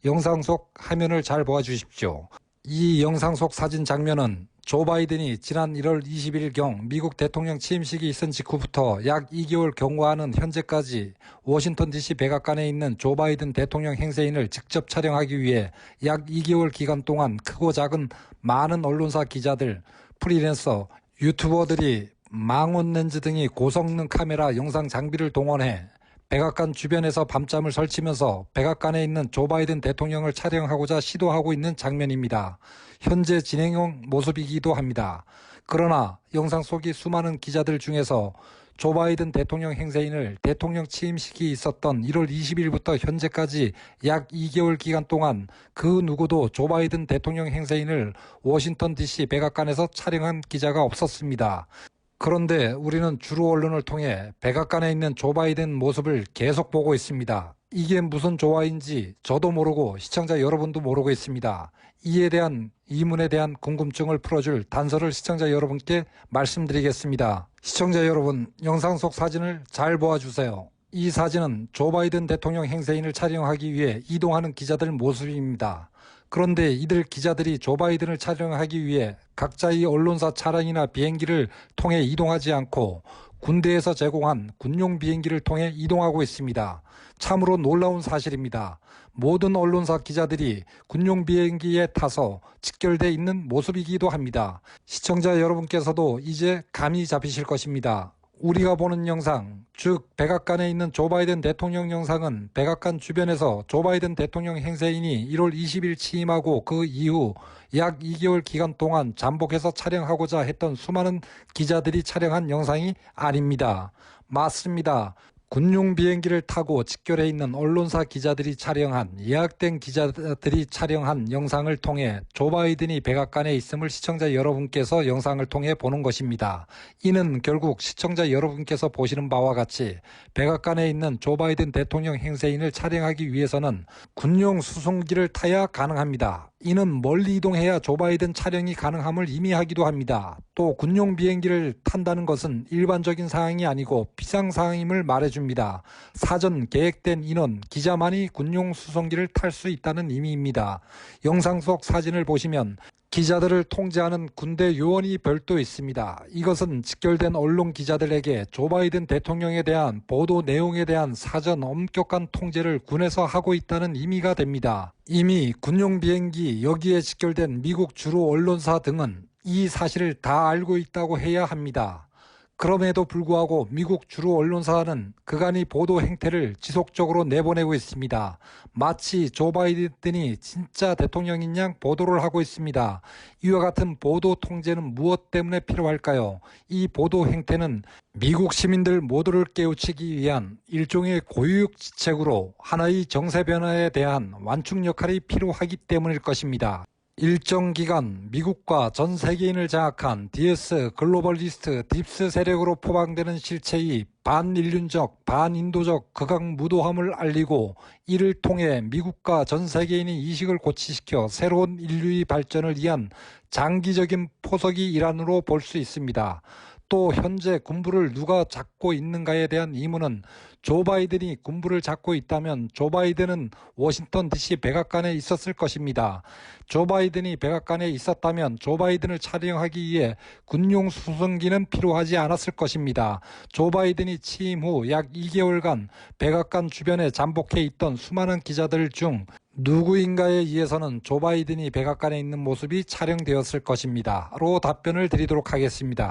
영상 속 화면을 잘 보아주십시오. 이 영상 속 사진 장면은 조 바이든이 지난 1월 20일경 미국 대통령 취임식이 있은 직후부터 약 2개월 경과하는 현재까지 워싱턴 DC 백악관에 있는 조 바이든 대통령 행세인을 직접 촬영하기 위해 약 2개월 기간 동안 크고 작은 많은 언론사 기자들, 프리랜서, 유튜버들이 망원 렌즈 등의 고성능 카메라 영상 장비를 동원해 백악관 주변에서 밤잠을 설치면서 백악관에 있는 조 바이든 대통령을 촬영하고자 시도하고 있는 장면입니다. 현재 진행형 모습이기도 합니다. 그러나 영상 속의 수많은 기자들 중에서 조 바이든 대통령 행세인을 대통령 취임식이 있었던 1월 20일부터 현재까지 약 2개월 기간 동안 그 누구도 조 바이든 대통령 행세인을 워싱턴 DC 백악관에서 촬영한 기자가 없었습니다. 그런데 우리는 주로 언론을 통해 백악관에 있는 조 바이든 모습을 계속 보고 있습니다. 이게 무슨 조화인지 저도 모르고 시청자 여러분도 모르고 있습니다. 이에 대한 의문에 대한 궁금증을 풀어줄 단서를 시청자 여러분께 말씀드리겠습니다. 시청자 여러분, 영상 속 사진을 잘 보아주세요. 이 사진은 조 바이든 대통령 행세인을 촬영하기 위해 이동하는 기자들 모습입니다. 그런데 이들 기자들이 조 바이든을 촬영하기 위해 각자의 언론사 차량이나 비행기를 통해 이동하지 않고 군대에서 제공한 군용 비행기를 통해 이동하고 있습니다. 참으로 놀라운 사실입니다. 모든 언론사 기자들이 군용 비행기에 타서 직결돼 있는 모습이기도 합니다. 시청자 여러분께서도 이제 감이 잡히실 것입니다. 우리가 보는 영상, 즉 백악관에 있는 조 바이든 대통령 영상은 백악관 주변에서 조 바이든 대통령 행세인이 1월 20일 취임하고 그 이후 약 2개월 기간 동안 잠복해서 촬영하고자 했던 수많은 기자들이 촬영한 영상이 아닙니다. 맞습니다. 군용 비행기를 타고 직결해 있는 언론사 기자들이 촬영한, 예약된 기자들이 촬영한 영상을 통해 조 바이든이 백악관에 있음을 시청자 여러분께서 영상을 통해 보는 것입니다. 이는 결국 시청자 여러분께서 보시는 바와 같이 백악관에 있는 조 바이든 대통령 행세인을 촬영하기 위해서는 군용 수송기를 타야 가능합니다. 이는 멀리 이동해야 조 바이든 촬영이 가능함을 의미하기도 합니다. 또 군용 비행기를 탄다는 것은 일반적인 사항이 아니고 비상사항임을 말해줍니다. 사전 계획된 인원, 기자만이 군용 수송기를 탈 수 있다는 의미입니다. 영상 속 사진을 보시면 기자들을 통제하는 군대 요원이 별도 있습니다. 이것은 직결된 언론 기자들에게 조 바이든 대통령에 대한 보도 내용에 대한 사전 엄격한 통제를 군에서 하고 있다는 의미가 됩니다. 이미 군용 비행기, 여기에 직결된 미국 주로 언론사 등은 이 사실을 다 알고 있다고 해야 합니다. 그럼에도 불구하고 미국 주로 언론사는 그간의 보도 행태를 지속적으로 내보내고 있습니다. 마치 조 바이든이 진짜 대통령인 양 보도를 하고 있습니다. 이와 같은 보도 통제는 무엇 때문에 필요할까요? 이 보도 행태는 미국 시민들 모두를 깨우치기 위한 일종의 고유지책으로 하나의 정세 변화에 대한 완충 역할이 필요하기 때문일 것입니다. 일정 기간 미국과 전 세계인을 장악한 DS 글로벌리스트 딥스 세력으로 포방되는 실체의 반인륜적, 반인도적 극악무도함을 알리고 이를 통해 미국과 전 세계인의 이식을 고취시켜 새로운 인류의 발전을 위한 장기적인 포석이 일환으로 볼 수 있습니다. 또 현재 군부를 누가 잡고 있는가에 대한 의문은 조 바이든이 군부를 잡고 있다면 조 바이든은 워싱턴 DC 백악관에 있었을 것입니다. 조 바이든이 백악관에 있었다면 조 바이든을 촬영하기 위해 군용 수송기는 필요하지 않았을 것입니다. 조 바이든이 취임 후 약 2개월간 백악관 주변에 잠복해 있던 수많은 기자들 중 누구인가에 의해서는 조 바이든이 백악관에 있는 모습이 촬영되었을 것입니다. 로 답변을 드리도록 하겠습니다.